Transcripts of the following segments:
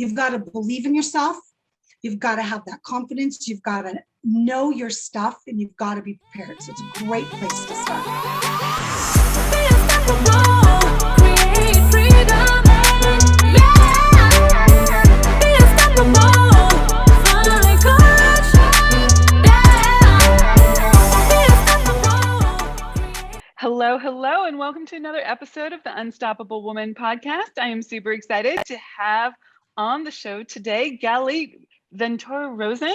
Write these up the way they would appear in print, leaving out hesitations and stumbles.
You've got to believe in yourself. You've got to have that confidence. You've got to know your stuff, and you've got to be prepared. So it's a great place to start. Create freedom. Hello, and welcome to another episode of the Unstoppable Woman podcast. I am super excited to have on the show today Galit Ventura-Rozen,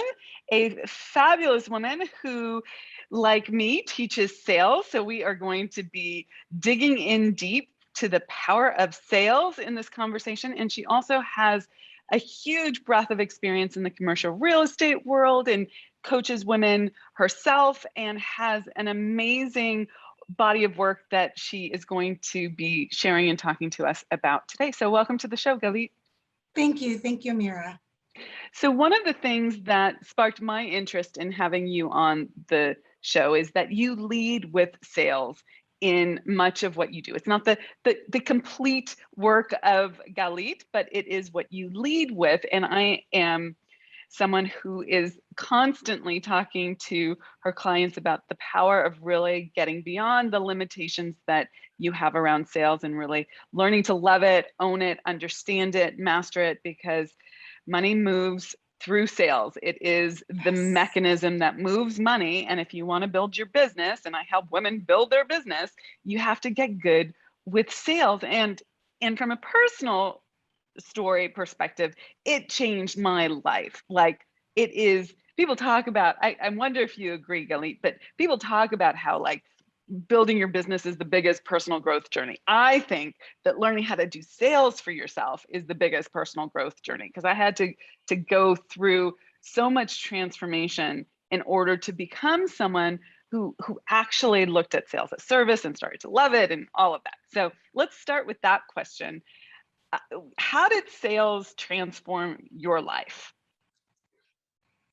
a fabulous woman who, like me, teaches sales. So we are going to be digging in deep to the power of sales in this conversation. And she also has a huge breadth of experience in the commercial real estate world and coaches women herself and has an amazing body of work that she is going to be sharing and talking to us about today. So welcome to the show, Galit. Thank you, Amira. So one of the things that sparked my interest in having you on the show is that you lead with sales in much of what you do. It's not the complete work of Galit, but it is what you lead with. And I am someone who is constantly talking to her clients about the power of really getting beyond the limitations that you have around sales and really learning to love it, own it, understand it, master it, because money moves through sales. It is the mechanism that moves money. And if you want to build your business, and I help women build their business, you have to get good with sales. And from a personal story perspective, it changed my life. Like, it is, people talk about, I wonder if you agree, Galit, but people talk about how like building your business is the biggest personal growth journey. I think that learning how to do sales for yourself is the biggest personal growth journey, because I had to go through so much transformation in order to become someone who actually looked at sales as service and started to love it and all of that. So let's start with that question. How did sales transform your life?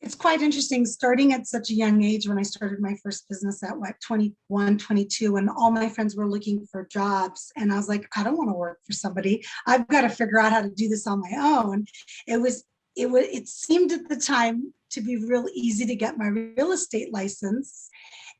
It's quite interesting, starting at such a young age. When I started my first business at 21, 22, and all my friends were looking for jobs. And I was like, I don't want to work for somebody. I've got to figure out how to do this on my own. It seemed at the time to be real easy to get my real estate license.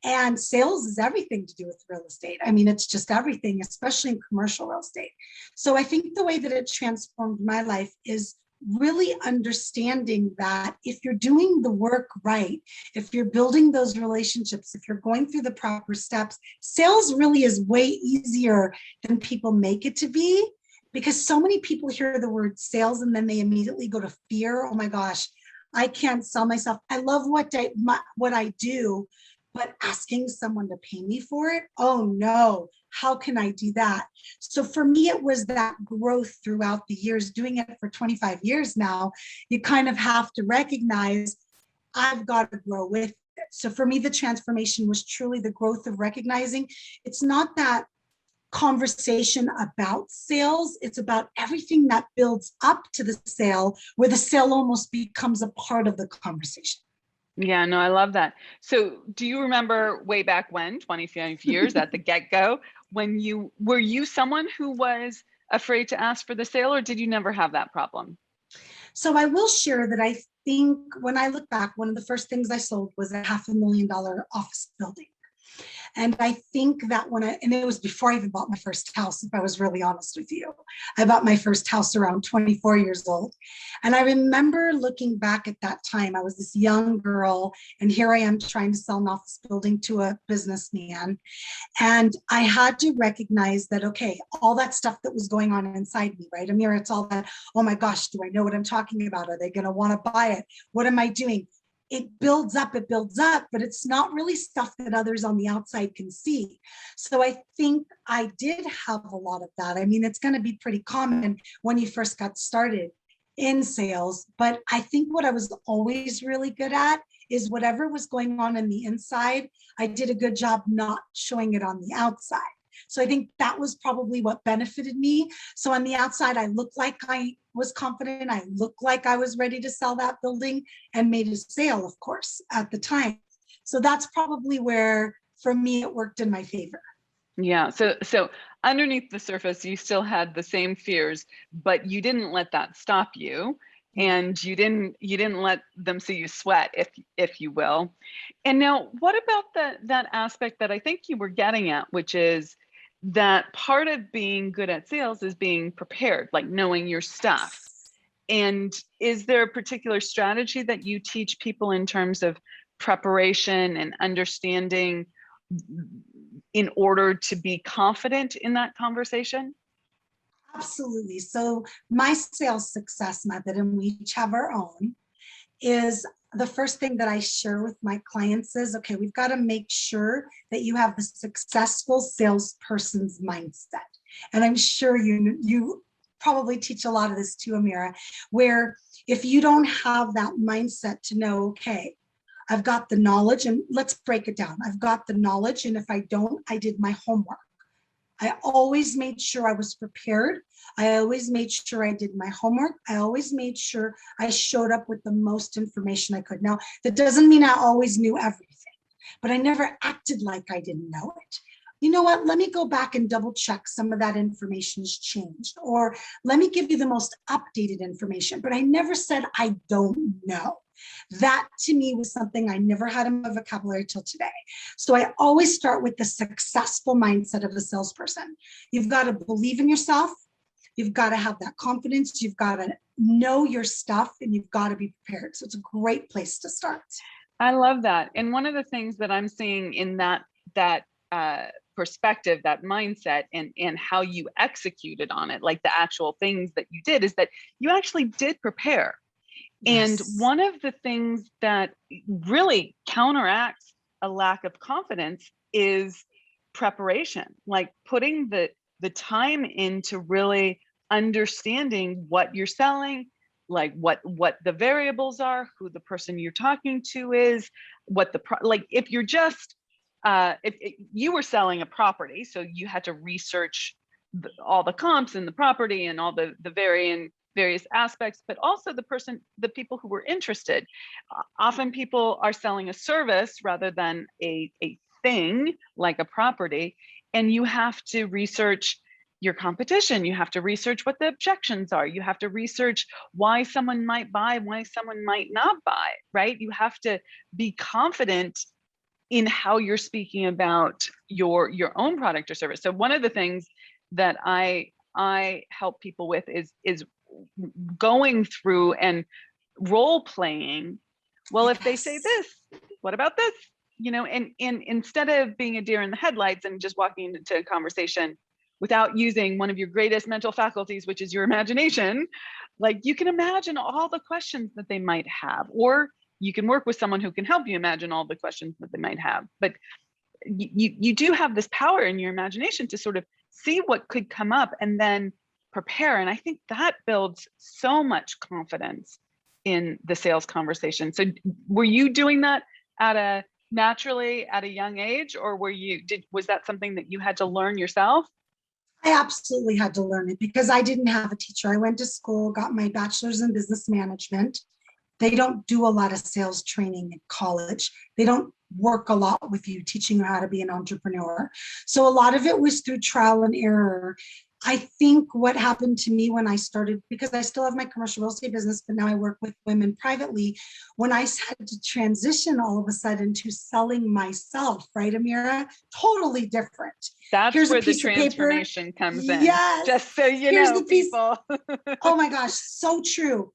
And sales is everything to do with real estate. I mean, it's just everything, especially in commercial real estate. So I think the way that it transformed my life is really understanding that if you're doing the work right, if you're building those relationships, if you're going through the proper steps, sales really is way easier than people make it to be, because so many people hear the word sales and then they immediately go to fear. Oh my gosh, I can't sell myself. I love what I do, but asking someone to pay me for it, oh no, how can I do that? So for me, it was that growth throughout the years, doing it for 25 years now. You kind of have to recognize I've got to grow with it. So for me, the transformation was truly the growth of recognizing it's not that conversation about sales, it's about everything that builds up to the sale, where the sale almost becomes a part of the conversation. Yeah, no, I love that. So do you remember way back when, 25 years at the get-go, were you someone who was afraid to ask for the sale, or did you never have that problem? So I will share that I think when I look back, one of the first things I sold was a $500,000 office building. And I think that and it was before I even bought my first house, if I was really honest with you. I bought my first house around 24 years old. And I remember looking back at that time, I was this young girl, and here I am trying to sell an office building to a businessman. And I had to recognize that, okay, all that stuff that was going on inside me, right? Amira, it's all that, oh my gosh, do I know what I'm talking about? Are they going to want to buy it? What am I doing? It builds up, but it's not really stuff that others on the outside can see. So I think I did have a lot of that. I mean, it's going to be pretty common when you first got started in sales, but I think what I was always really good at is whatever was going on in the inside, I did a good job not showing it on the outside. So I think that was probably what benefited me. So on the outside, I looked like I was confident. I looked like I was ready to sell that building and made a sale, of course, at the time. So that's probably where, for me, it worked in my favor. Yeah. So underneath the surface, you still had the same fears, but you didn't let that stop you. And you didn't let them see you sweat, if you will. And now, what about that aspect that I think you were getting at, which is that part of being good at sales is being prepared, like knowing your stuff. And is there a particular strategy that you teach people in terms of preparation and understanding in order to be confident in that conversation? Absolutely. So my sales success method, and we each have our own, is the first thing that I share with my clients is, okay, we've got to make sure that you have the successful salesperson's mindset. And I'm sure you probably teach a lot of this too, Amira, where if you don't have that mindset to know, okay, I've got the knowledge, and let's break it down. I've got the knowledge, and if I don't, I did my homework. I always made sure I was prepared. I always made sure I did my homework. I always made sure I showed up with the most information I could. Now, that doesn't mean I always knew everything, but I never acted like I didn't know it. You know what? Let me go back and double check some of that information has changed, or let me give you the most updated information, but I never said I don't know. That to me was something I never had in my vocabulary till today. So I always start with the successful mindset of a salesperson. You've got to believe in yourself. You've got to have that confidence. You've got to know your stuff, and you've got to be prepared. So it's a great place to start. I love that. And one of the things that I'm seeing in that perspective, that mindset, and how you executed on it, like the actual things that you did, is that you actually did prepare. And Yes. one of the things that really counteracts a lack of confidence is preparation, like putting the time into really understanding what you're selling, like what the variables are, who the person you're talking to is, what like if you're just if you were selling a property, so you had to research all the comps in the property and all the various aspects, but also the people who were interested. Often people are selling a service rather than a thing like a property, and you have to research your competition. You have to research what the objections are. You have to research why someone might buy, why someone might not buy, right? You have to be confident in how you're speaking about your own product or service. So one of the things that I help people with is going through and role playing. Well, if they say this, what about this? You know, and instead of being a deer in the headlights and just walking into a conversation without using one of your greatest mental faculties, which is your imagination, like you can imagine all the questions that they might have, or you can work with someone who can help you imagine all the questions that they might have. But you do have this power in your imagination to sort of see what could come up and then prepare. And I think that builds so much confidence in the sales conversation. So were you doing that naturally at a young age, or was that something that you had to learn yourself? I absolutely had to learn it because I didn't have a teacher. I went to school, got my bachelor's in business management. They don't do a lot of sales training in college. They don't work a lot with you, teaching you how to be an entrepreneur. So a lot of it was through trial and error. I think what happened to me when I started, because I still have my commercial real estate business, but now I work with women privately, when I had to transition all of a sudden to selling myself, right, Amira? Totally different. That's where the transformation comes in. Yes. Just so you know, people. Oh my gosh, so true.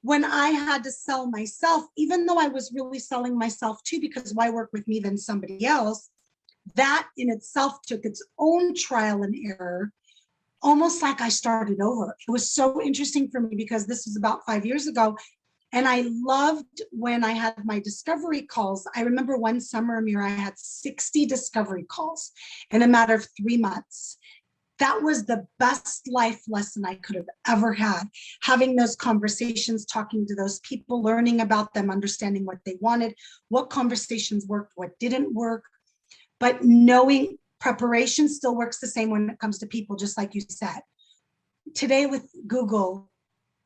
When I had to sell myself, even though I was really selling myself too, because why work with me than somebody else, that in itself took its own trial and error, almost like I started over. It was so interesting for me because this was about 5 years ago. And I loved when I had my discovery calls. I remember one summer, Amira, I had 60 discovery calls in a matter of 3 months. That was the best life lesson I could have ever had. Having those conversations, talking to those people, learning about them, understanding what they wanted, what conversations worked, what didn't work. But knowing preparation still works the same when it comes to people, just like you said. Today with Google,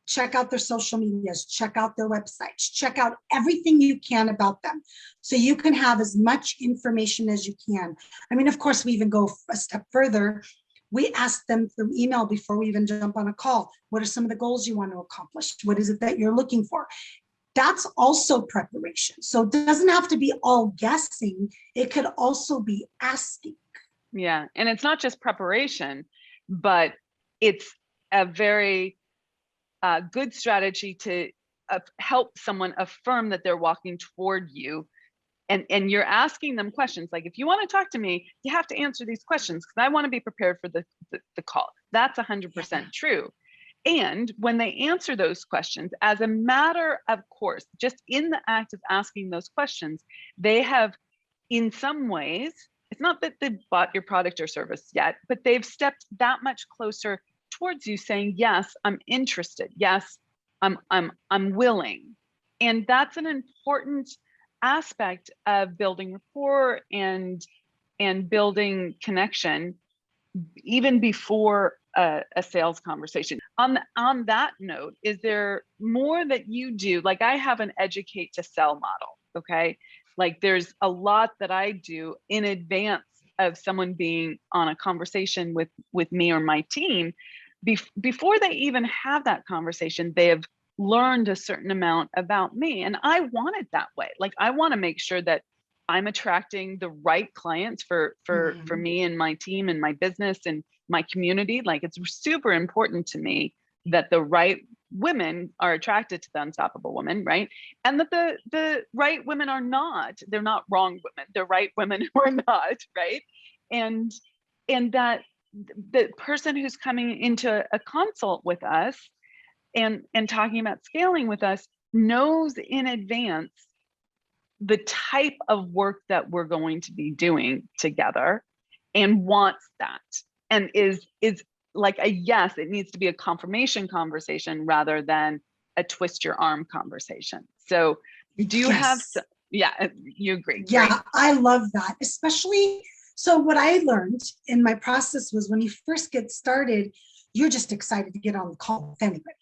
check out their social medias, check out their websites, check out everything you can about them so you can have as much information as you can. I mean, of course, we even go a step further. We ask them through email before we even jump on a call. What are some of the goals you want to accomplish? What is it that you're looking for? That's also preparation. So it doesn't have to be all guessing. It could also be asking. Yeah. And it's not just preparation, but it's a very good strategy to help someone affirm that they're walking toward you. And you're asking them questions like, if you want to talk to me, you have to answer these questions because I want to be prepared for the call. That's 100% true. And when they answer those questions, as a matter of course, just in the act of asking those questions, they have, in some ways, it's not that they've bought your product or service yet, but they've stepped that much closer towards you saying, yes, I'm interested. Yes, I'm willing. And that's an important aspect of building rapport and building connection even before a sales conversation. On that note, is there more that you do? Like I have an educate to sell model, okay? Like there's a lot that I do in advance of someone being on a conversation with me or my team. Before they even have that conversation, they have learned a certain amount about me. And I want it that way. Like I want to make sure that I'm attracting the right clients for me and my team and my business and my community. Like it's super important to me that the right women are attracted to the Unstoppable Woman, right? And that the right women are not, they're not wrong women, they're right women who are not, right? And that the person who's coming into a consult with us and talking about scaling with us knows in advance the type of work that we're going to be doing together and wants that and is like a yes. It needs to be a confirmation conversation rather than a twist your arm conversation. So do you have yeah, you agree? Yeah, right? I love that. Especially, so what I learned in my process was when you first get started, you're just excited to get on the call with anybody.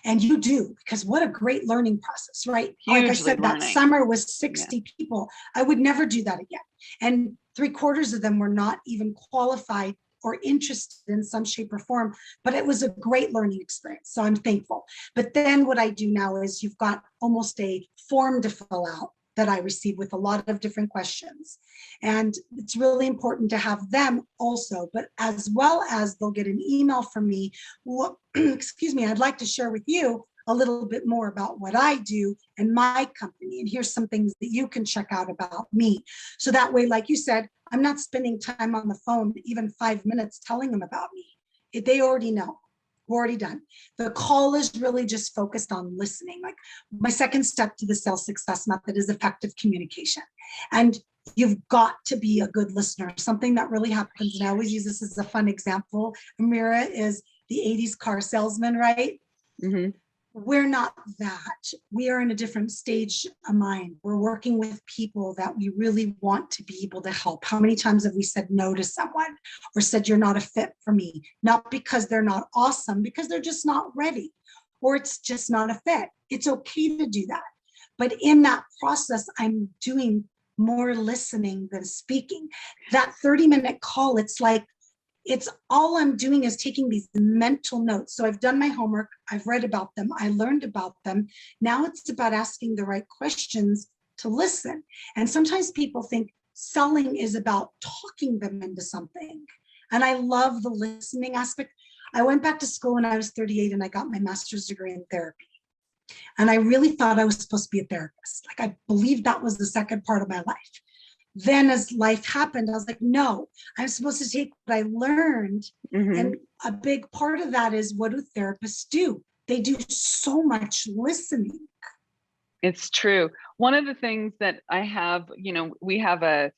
And you do, because what a great learning process, right? Hugely like I said, learning. That summer was 60 people. I would never do that again. And 3/4 of them were not even qualified or interested in some shape or form, but it was a great learning experience. So I'm thankful. But then what I do now is you've got almost a form to fill out that I receive with a lot of different questions. And it's really important to have them also, but as well as they'll get an email from me. Well, excuse me, I'd like to share with you a little bit more about what I do and my company. And here's some things that you can check out about me. So that way, like you said, I'm not spending time on the phone, even 5 minutes telling them about me. They already know. We're already done. The call is really just focused on listening. Like my second step to the sales success method is effective communication. And you've got to be a good listener. Something that really happens, and I always use this as a fun example, Amira, is the 80s car salesman, right? Mm-hmm. We're not that. We are in a different stage of mind. We're working with people that we really want to be able to help. How many times have we said no to someone or said you're not a fit for me? Not because they're not awesome, because they're just not ready, or it's just not a fit. It's okay to do that. But in that process, I'm doing more listening than speaking. That 30-minute call, it's all I'm doing is taking these mental notes. So I've done my homework. I've read about them. I learned about them. Now it's about asking the right questions to listen. And sometimes people think selling is about talking them into something. And I love the listening aspect. I went back to school when I was 38 and I got my master's degree in therapy. And I really thought I was supposed to be a therapist. Like I believed that was the second part of my life. Then as life happened, I was like, no, I'm supposed to take what I learned. Mm-hmm. And a big part of that is, what do therapists do? They do so much listening. It's true. One of the things that I have, we have a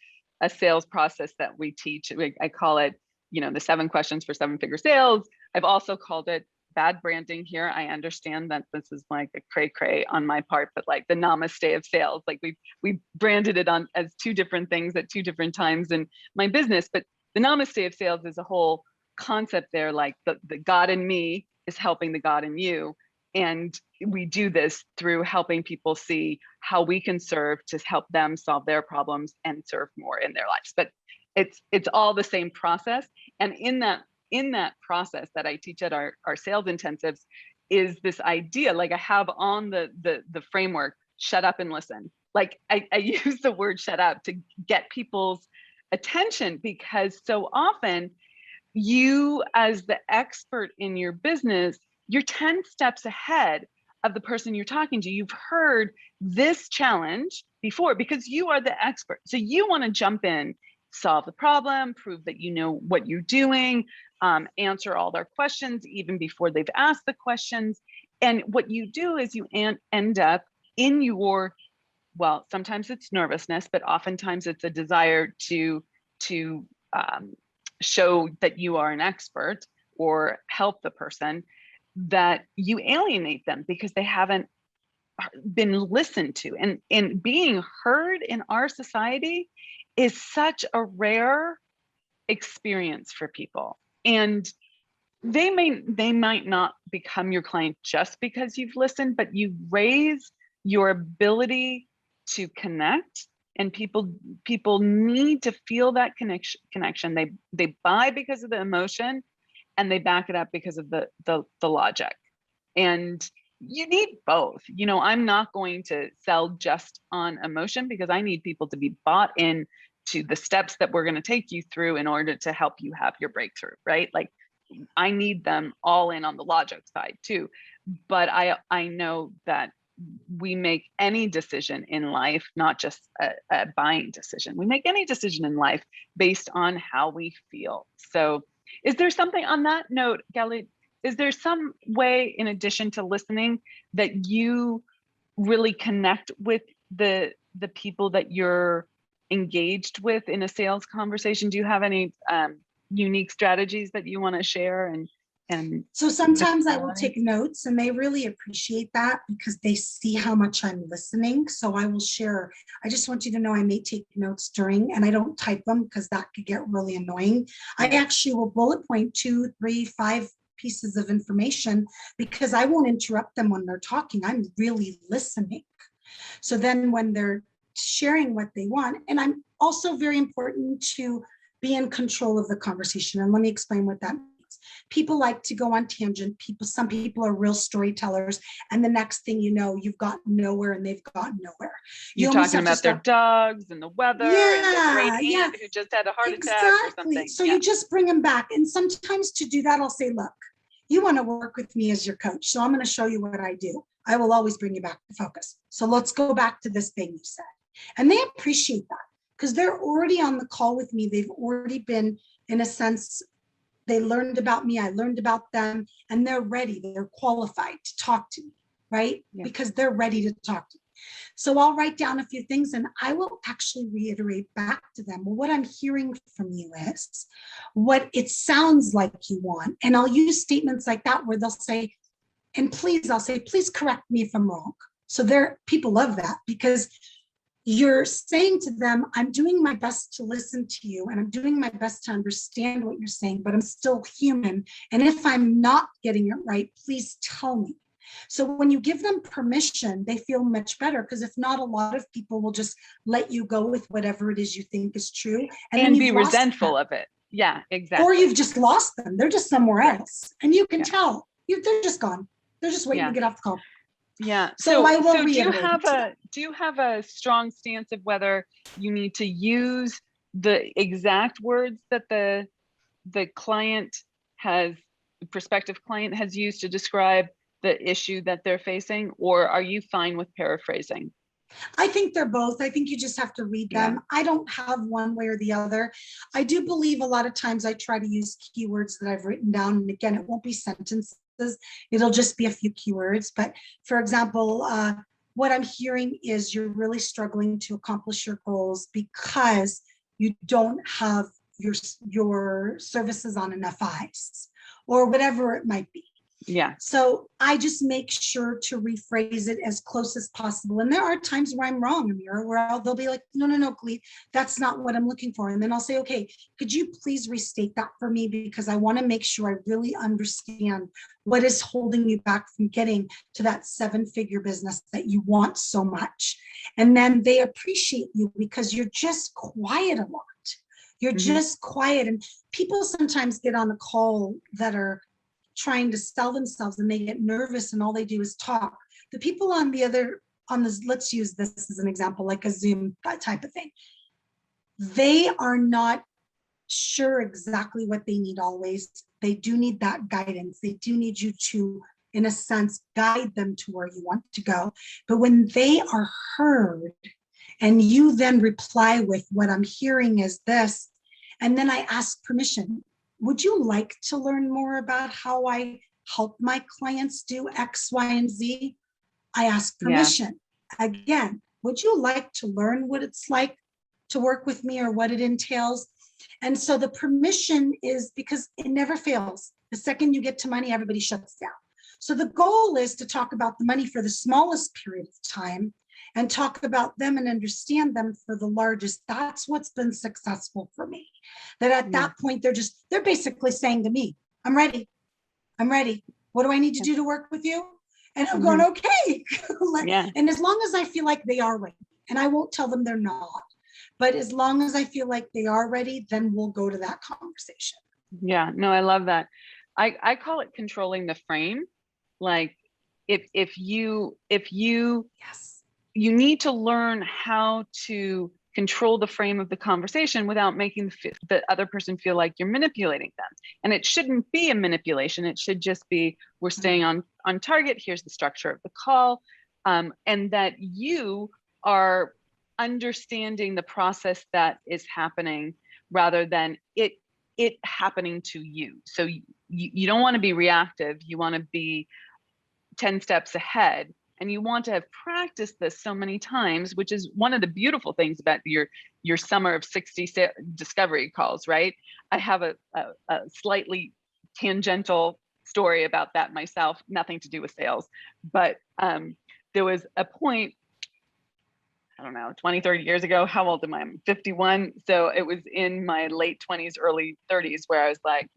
sales process that we teach. I call it, the 7 questions for 7-figure sales. I've also called it bad branding here. I understand that this is like a cray on my part, but like the namaste of sales, like we branded it on as 2 different things at 2 different times in my business. But the namaste of sales is a whole concept there. Like the God in me is helping the God in you. And we do this through helping people see how we can serve to help them solve their problems and serve more in their lives. But it's all the same process. And in that in that process that I teach at our sales intensives is this idea, like I have on the framework, shut up and listen. Like I use the word shut up to get people's attention, because so often you, as the expert in your business, you're 10 steps ahead of the person you're talking to. You've heard this challenge before because you are the expert. So you want to jump in, solve the problem, prove that you know what you're doing, answer all their questions even before they've asked the questions. And what you do is you end up in your, well, sometimes it's nervousness, but oftentimes it's a desire to show that you are an expert or help the person, that you alienate them because they haven't been listened to. And being heard in our society is such a rare experience for people. And they might not become your client just because you've listened, but you raise your ability to connect, and people need to feel that connection. They buy because of the emotion, and they back it up because of the logic. And you need both. You know, I'm not going to sell just on emotion, because I need people to be bought in to the steps that we're going to take you through in order to help you have your breakthrough, right? Like I need them all in on the logic side too. But I know that we make any decision in life, not just a buying decision. We make any decision in life based on how we feel. So is there something on that note, Galit, is there some way, in addition to listening, that you really connect with the people that you're engaged with in a sales conversation? Do you have any unique strategies that you want to share? And so sometimes I will take notes, and they really appreciate that because they see how much I'm listening. So I will share. I just want you to know I may take notes during, and I don't type them because that could get really annoying. I actually will bullet point 2, 3, 5 pieces of information because I won't interrupt them when they're talking. I'm really listening. So then when they're sharing what they want, and I'm also very important to be in control of the conversation. And let me explain what that means. People like to go on tangent. Some people are real storytellers, and the next thing you know, you've gotten nowhere and they've gotten nowhere. You're talking about their dogs and the weather, and the great aunt who just had a heart attack or something. So you just bring them back. And sometimes to do that, I'll say, look, you want to work with me as your coach, so I'm going to show you what I do. I will always bring you back to focus. So let's go back to this thing you said. And they appreciate that because they're already on the call with me. They've already been, in a sense, they learned about me, I learned about them, and they're ready. They're qualified to talk to me, right? Yeah. Because they're ready to talk to me. So I'll write down a few things and I will actually reiterate back to them. Well, what I'm hearing from you is what it sounds like you want. And I'll use statements like that where they'll say, and please, I'll say, please correct me if I'm wrong. So people love that because you're saying to them, I'm doing my best to listen to you and I'm doing my best to understand what you're saying, but I'm still human. And if I'm not getting it right, please tell me. So when you give them permission, they feel much better because if not, a lot of people will just let you go with whatever it is you think is true. And then be resentful of it. Yeah, exactly. Or you've just lost them. They're just somewhere else. And you can tell they're just gone. They're just waiting to get off the call. Yeah. So I will do you have a strong stance of whether you need to use the exact words that the prospective client has used to describe the issue that they're facing, or are you fine with paraphrasing? I think they're both. I think you just have to read them. I don't have one way or the other. I do believe a lot of times I try to use keywords that I've written down. And again, it won't be sentences. It'll just be a few keywords. But for example, what I'm hearing is you're really struggling to accomplish your goals because you don't have your services on enough eyes or whatever it might be. Yeah. So I just make sure to rephrase it as close as possible. And there are times where I'm wrong, Amira, where they'll be like, no, Galit, that's not what I'm looking for. And then I'll say, okay, could you please restate that for me? Because I want to make sure I really understand what is holding you back from getting to that 7-figure business that you want so much. And then they appreciate you because you're just quiet a lot. You're just quiet. And people sometimes get on a call that are trying to sell themselves and they get nervous and all they do is talk. The people on the other, on this, let's use this as an example, like a Zoom, that type of thing. They are not sure exactly what they need always. They do need that guidance. They do need you to, in a sense, guide them to where you want to go. But when they are heard and you then reply with what I'm hearing is this, and then I ask permission, would you like to learn more about how I help my clients do X, Y, and Z? I ask permission. Again, would you like to learn what it's like to work with me or what it entails? And so the permission is because it never fails. The second you get to money, everybody shuts down. So the goal is to talk about the money for the smallest period of time and talk about them and understand them for the largest. That's what's been successful for me. That at that point, they're basically saying to me, I'm ready. I'm ready. What do I need to do to work with you? And I'm going, okay. And as long as I feel like they are ready, and I won't tell them they're not, but as long as I feel like they are ready, then we'll go to that conversation. Yeah, no, I love that. I call it controlling the frame. Like if you you need to learn how to control the frame of the conversation without making the other person feel like you're manipulating them. And it shouldn't be a manipulation. It should just be, we're staying on target. Here's the structure of the call. And that you are understanding the process that is happening rather than it happening to you. So you don't want to be reactive. You want to be 10 steps ahead. And you want to have practiced this so many times, which is one of the beautiful things about your summer of 60 discovery calls, right? I have a slightly tangential story about that myself, nothing to do with sales. But there was a point, I don't know, 20, 30 years ago. How old am I? I'm 51. So it was in my late 20s, early 30s, where I was like,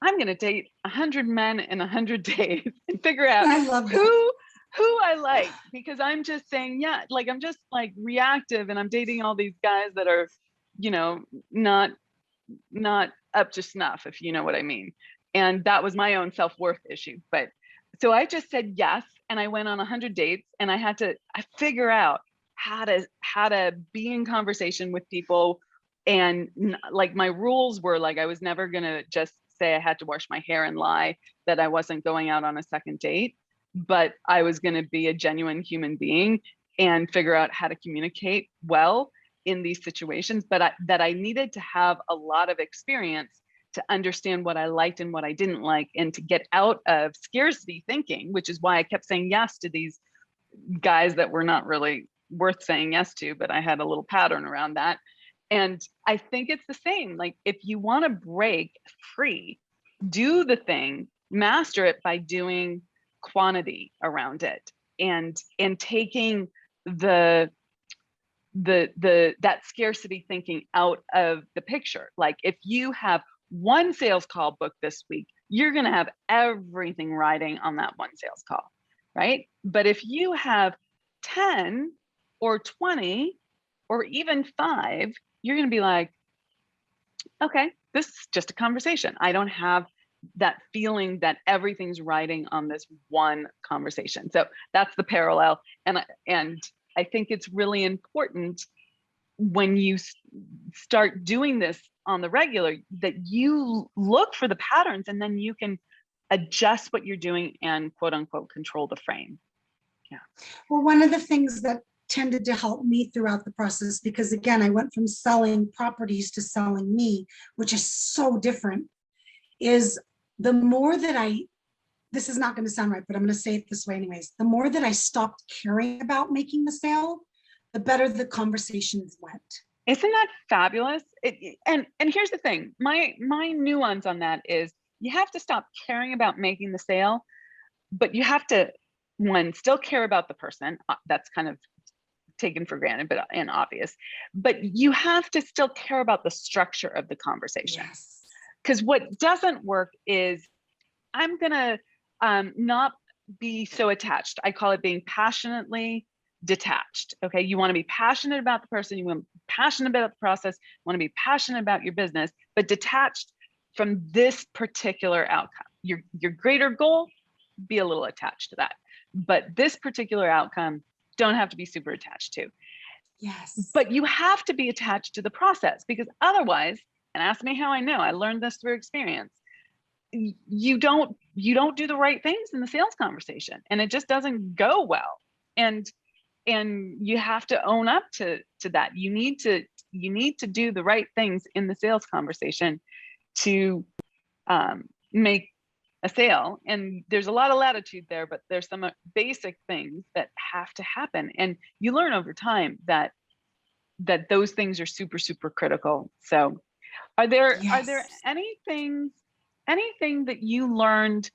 I'm going to date 100 men in 100 days and figure out who I like, because I'm just saying, like, I'm just like reactive and I'm dating all these guys that are, not up to snuff, if you know what I mean. And that was my own self-worth issue. But so I just said yes. And I went on 100 dates and I figure out how to be in conversation with people. And like my rules were like, I was never going to just say I had to wash my hair and lie that I wasn't going out on a second date, but I was going to be a genuine human being and figure out how to communicate well in these situations. But that I needed to have a lot of experience to understand what I liked and what I didn't like, and to get out of scarcity thinking, which is why I kept saying yes to these guys that were not really worth saying yes to, but I had a little pattern around that. And I think it's the same. Like, if you want to break free, do the thing, master it by doing quantity around it, and taking that scarcity thinking out of the picture. Like, if you have one sales call booked this week, you're going to have everything riding on that one sales call, right? But if you have 10 or 20 or even 5, you're going to be like, okay, this is just a conversation. I don't have that feeling that everything's riding on this one conversation. So that's the parallel. And I think it's really important when you start doing this on the regular that you look for the patterns, and then you can adjust what you're doing and quote unquote control the frame. Yeah. Well, one of the things that tended to help me throughout the process, because again, I went from selling properties to selling me, which is so different, is the more that this is not going to sound right, but I'm going to say it this way anyways, the more that I stopped caring about making the sale, the better the conversations went. Isn't that fabulous? And here's the thing, my nuance on that is you have to stop caring about making the sale, but you have to, one, still care about the person. That's kind of taken for granted, and obvious, but you have to still care about the structure of the conversation. Yes. Because what doesn't work is I'm gonna not be so attached. I call it being passionately detached. Okay. You want to be passionate about the person, you want to be passionate about the process, you want to be passionate about your business, but detached from this particular outcome. Your greater goal, be a little attached to that. But this particular outcome, don't have to be super attached to. Yes. But you have to be attached to the process, because otherwise, and ask me how I know, I learned this through experience, you don't do the right things in the sales conversation, and it just doesn't go well. And you have to own up to that. You need to do the right things in the sales conversation to make a sale. And there's a lot of latitude there, but there's some basic things that have to happen. And you learn over time that those things are super, super critical. So are there anything that you learned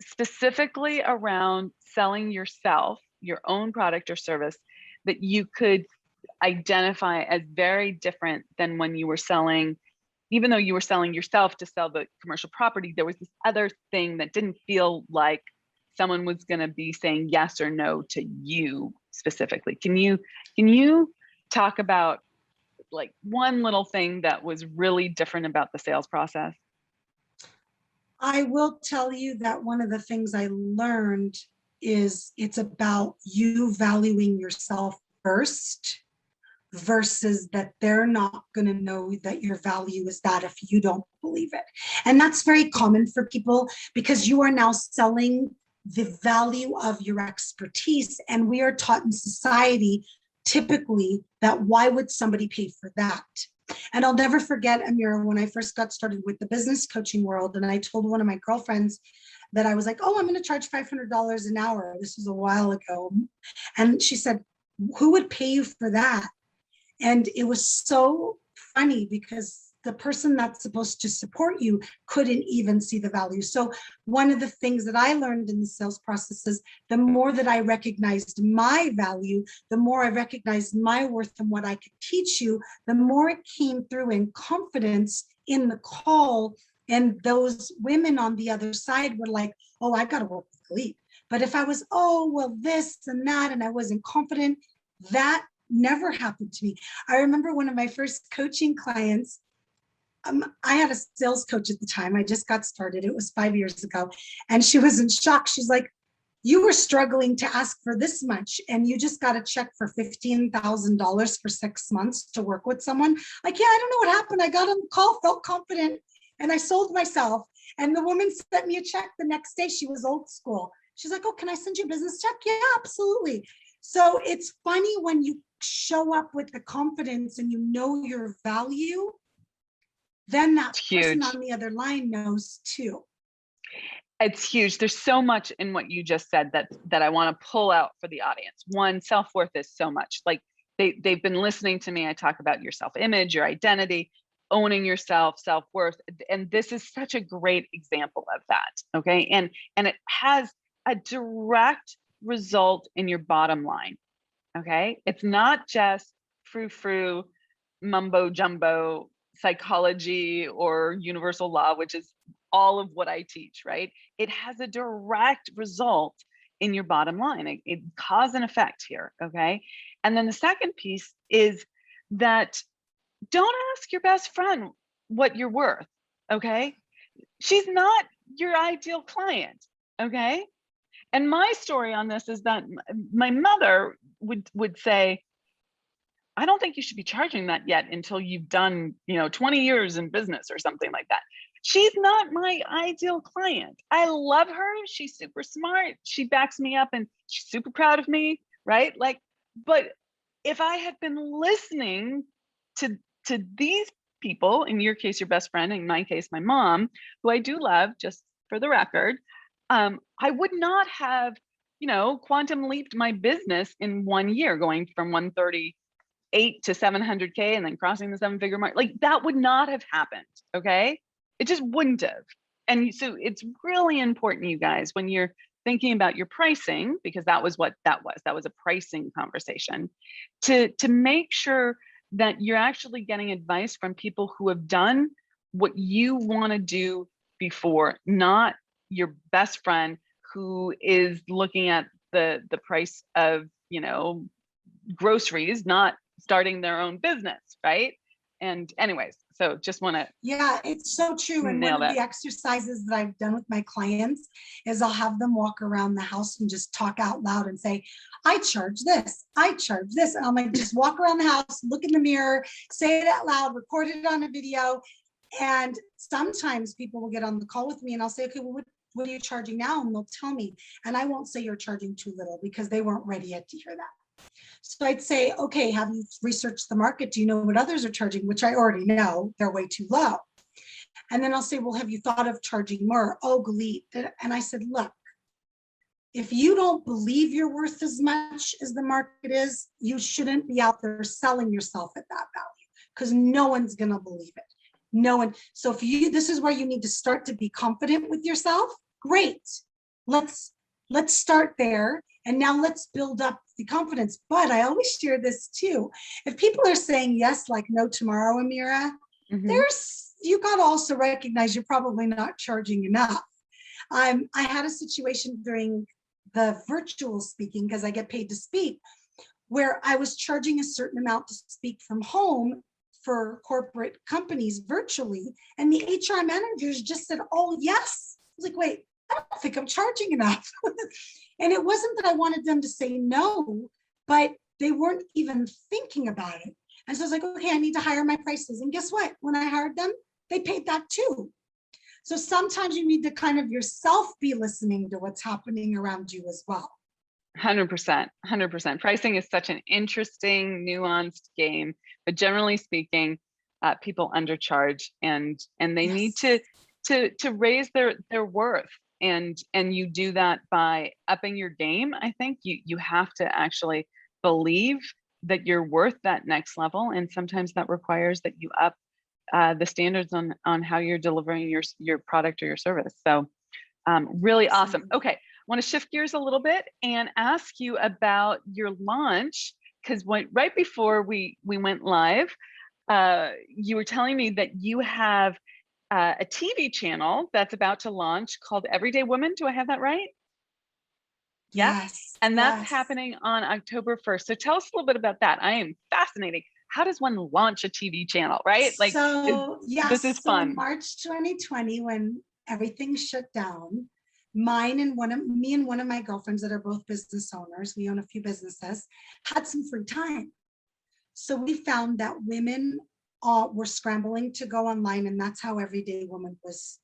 specifically around selling yourself, your own product or service, that you could identify as very different than when you were selling, even though you were selling yourself to sell the commercial property, there was this other thing that didn't feel like someone was going to be saying yes or no to you specifically? Can you talk about like one little thing that was really different about the sales process? I will tell you that one of the things I learned is it's about you valuing yourself first, versus that they're not going to know that your value is that if you don't believe it. And that's very common for people, because you are now selling the value of your expertise. And we are taught in society typically that why would somebody pay for that? And I'll never forget, Amira, when I first got started with the business coaching world, and I told one of my girlfriends that I was like, oh, I'm going to charge $500 an hour. This was a while ago. And she said, who would pay you for that? And it was so funny because the person that's supposed to support you couldn't even see the value. So one of the things that I learned in the sales process is the more that I recognized my value, the more I recognized my worth and what I could teach you, the more it came through in confidence in the call. And those women on the other side were like, oh, I got to work with Galit. But if I was, oh, well, this and that, and I wasn't confident, that never happened to me. I remember one of my first coaching clients, I had a sales coach at the time. I just got started. It was 5 years ago. And she was in shock. She's like, you were struggling to ask for this much, and you just got a check for $15,000 for 6 months to work with someone. Like, yeah, I don't know what happened. I got on the call, felt confident, and I sold myself. And the woman sent me a check the next day. She was old school. She's like, oh, can I send you a business check? Yeah, absolutely. So it's funny when you show up with the confidence and you know your value, then that person on the other line knows too. It's huge. There's so much in what you just said that I want to pull out for the audience. One, self-worth is so much. Like they've been listening to me. I talk about your self-image, your identity, owning yourself, self-worth. And this is such a great example of that. Okay. And it has a direct result in your bottom line. Okay. It's not just frou-frou, mumbo jumbo psychology or universal law, which is all of what I teach, right? It has a direct result in your bottom line. It cause and effect here. Okay. And then the second piece is that don't ask your best friend what you're worth. Okay. She's not your ideal client. Okay. And my story on this is that my mother would say, I don't think you should be charging that yet until you've done, 20 years in business or something like that. She's not my ideal client. I love her. She's super smart. She backs me up and she's super proud of me, right? Like, but if I had been listening to these people, in your case, your best friend, in my case, my mom, who I do love, just for the record, I would not have, quantum leaped my business in 1 year, going from 138 to 700K and then crossing the 7-figure mark. Like that would not have happened. Okay. It just wouldn't have. And so it's really important, you guys, when you're thinking about your pricing, because that was what that was a pricing conversation, to make sure that you're actually getting advice from people who have done what you want to do before, not your best friend who is looking at the price of, groceries, not starting their own business, right? And anyways, so just want to Yeah, it's so true. And one nail of that. the exercises that I've done with my clients is I'll have them walk around the house and just talk out loud and say, I charge this, I charge this. And I'm like, just walk around the house, look in the mirror, say it out loud, record it on a video. And sometimes people will get on the call with me and I'll say, okay, well, what are you charging now? And they'll tell me. And I won't say you're charging too little because they weren't ready yet to hear that. So I'd say, okay, have you researched the market? Do you know what others are charging? Which I already know, they're way too low. And then I'll say, well, have you thought of charging more? Oh, Galit. And I said, look, if you don't believe you're worth as much as the market is, you shouldn't be out there selling yourself at that value because no one's going to believe it. No one. So this is where you need to start to be confident with yourself. Great. Let's start there. And now let's build up the confidence. But I always share this too. If people are saying yes, like no tomorrow, Amira, you got to also recognize you're probably not charging enough. I had a situation during the virtual speaking, because I get paid to speak, where I was charging a certain amount to speak from home for corporate companies virtually. And the HR managers just said, oh, yes. I was like, wait, I don't think I'm charging enough. And it wasn't that I wanted them to say no, but they weren't even thinking about it. And so I was like, okay, I need to hire my prices. And guess what? When I hired them, they paid that too. So sometimes you need to kind of yourself be listening to what's happening around you as well. 100%, 100%. Pricing is such an interesting, nuanced game, but generally speaking, people undercharge and they need to raise their worth. And you do that by upping your game. I think you have to actually believe that you're worth that next level. And sometimes that requires that you up the standards on how you're delivering your product or your service. So really awesome. Okay, I want to shift gears a little bit and ask you about your launch, because right before we went live, you were telling me that you have a TV channel that's about to launch called Everyday Woman. Do I have that right? Yes. And that's yes. happening on October 1st. So tell us a little bit about that. I am fascinating. How does one launch a TV channel, right? Like, this is fun. In March 2020, when everything shut down, me and one of my girlfriends that are both business owners, we own a few businesses, had some free time. So we found that women were scrambling to go online, and that's how Everyday Woman was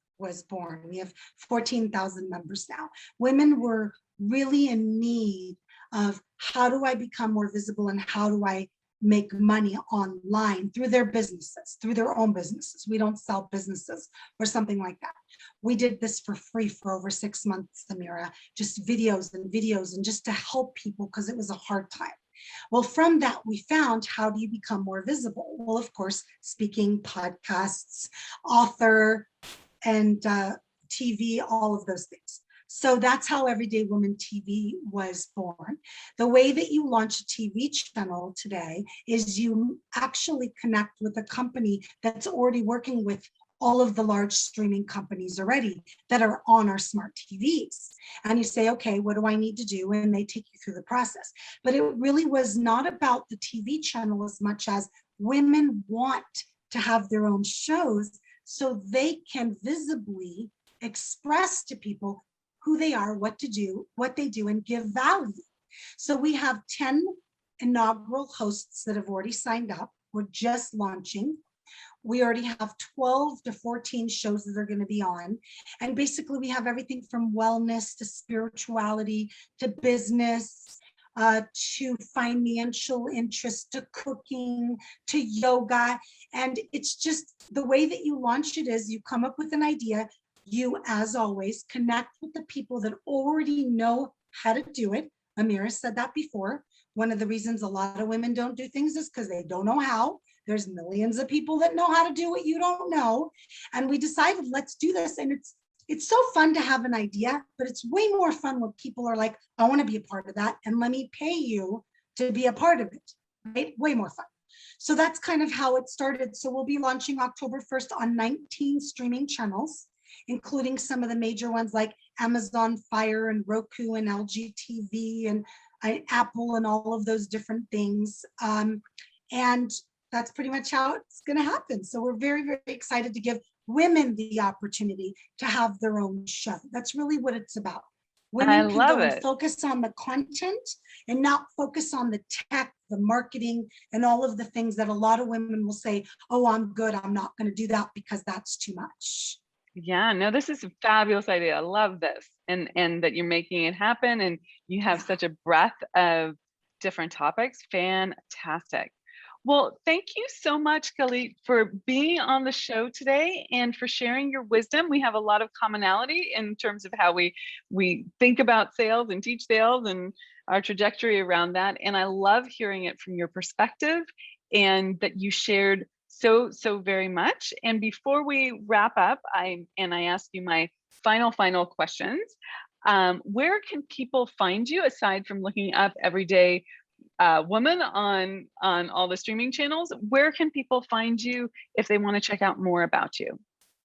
born. We have 14,000 members now. Women were really in need of how do I become more visible and how do I make money online through their businesses, through their own businesses. We don't sell businesses or something like that. We did this for free for over 6 months, Amira, just videos and just to help people because it was a hard time. Well, from that, we found, how do you become more visible? Well, of course, speaking, podcasts, author, and TV, all of those things. So that's how Everyday Woman TV was born. The way that you launch a TV channel today is you actually connect with a company that's already working with all of the large streaming companies already that are on our smart TVs. And you say, okay, what do I need to do? And they take you through the process. But it really was not about the TV channel as much as women want to have their own shows so they can visibly express to people who they are, what to do, what they do, and give value. So we have 10 inaugural hosts that have already signed up. We're just launching. We already have 12 to 14 shows that are going to be on. And basically we have everything from wellness to spirituality to business to financial interest to cooking to yoga. And it's just the way that you launch it is you come up with an idea. You, as always, connect with the people that already know how to do it. Amira said that before. One of the reasons a lot of women don't do things is because they don't know how. There's millions of people that know how to do what you don't know. And we decided, let's do this. And it's so fun to have an idea, but it's way more fun when people are like, I want to be a part of that. And let me pay you to be a part of it, right? Way more fun. So that's kind of how it started. So we'll be launching October 1st on 19 streaming channels, including some of the major ones like Amazon Fire and Roku and LG TV and Apple and all of those different things. And that's pretty much how it's going to happen. So we're very, very excited to give women the opportunity to have their own show. That's really what it's about. Women can go and focus on the content and not focus on the tech, the marketing, and all of the things that a lot of women will say, oh, I'm good, I'm not going to do that because that's too much. Yeah, no, this is a fabulous idea. I love this. And that you're making it happen and you have such a breadth of different topics. Fantastic. Well, thank you so much, Galit, for being on the show today and for sharing your wisdom. We have a lot of commonality in terms of how we think about sales and teach sales and our trajectory around that. And I love hearing it from your perspective and that you shared so very much. And before we wrap up, I ask you my final questions. Where can people find you aside from looking up Everyday Woman on all the streaming channels? Where can people find you if they want to check out more about you?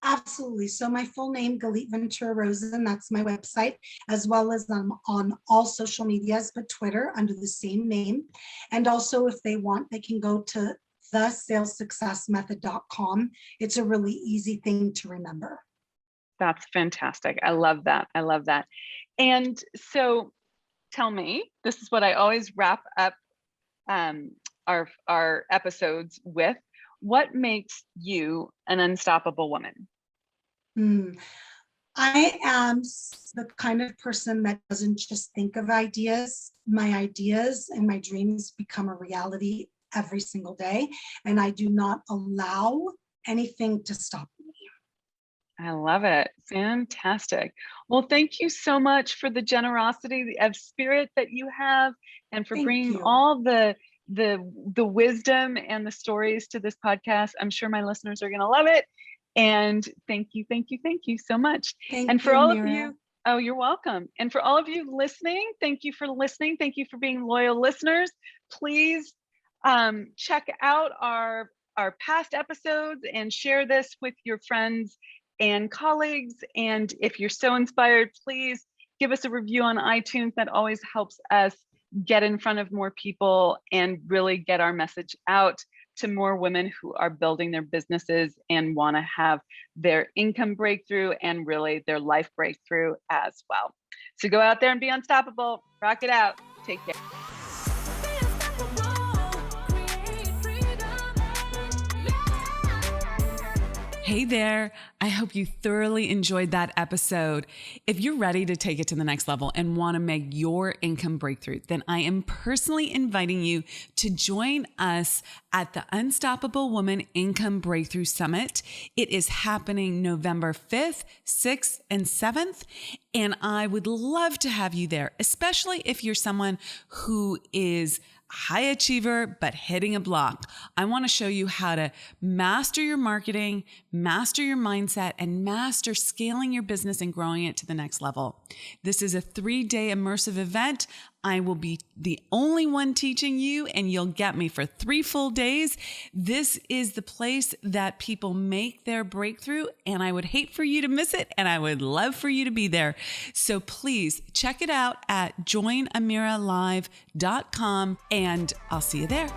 Absolutely. So my full name, Galit Ventura-Rozen, that's my website, as well as I'm on all social medias, but Twitter under the same name. And also if they want, they can go to thesalessuccessmethod.com. It's a really easy thing to remember. That's fantastic. I love that. I love that. And so tell me, this is what I always wrap up our episodes with. What makes you an unstoppable woman? I am the kind of person that doesn't just think of ideas. My ideas and my dreams become a reality every single day, and I do not allow anything to stop me. I love it. Fantastic. Well, thank you so much for the generosity of spirit that you have and for bringing all the wisdom and the stories to this podcast. I'm sure my listeners are going to love it. And thank you so much. And for all of you, oh, you're welcome. And for all of you listening, thank you for listening. Thank you for being loyal listeners. Please check out our past episodes and share this with your friends and colleagues. And if you're so inspired, please give us a review on iTunes. That always helps us get in front of more people and really get our message out to more women who are building their businesses and want to have their income breakthrough and really their life breakthrough as well. So go out there and be unstoppable. Rock it out. Take care. Hey there. I hope you thoroughly enjoyed that episode. If you're ready to take it to the next level and want to make your income breakthrough, then I am personally inviting you to join us at the Unstoppable Woman Income Breakthrough Summit. It is happening November 5th, 6th, and 7th. And I would love to have you there, especially if you're someone who is high achiever, but hitting a block. I want to show you how to master your marketing, master your mindset, and master scaling your business and growing it to the next level. This is a 3-day immersive event. I will be the only one teaching you, and you'll get me for 3 full days. This is the place that people make their breakthrough, and I would hate for you to miss it, and I would love for you to be there. So please check it out at joinamiralive.com, and I'll see you there.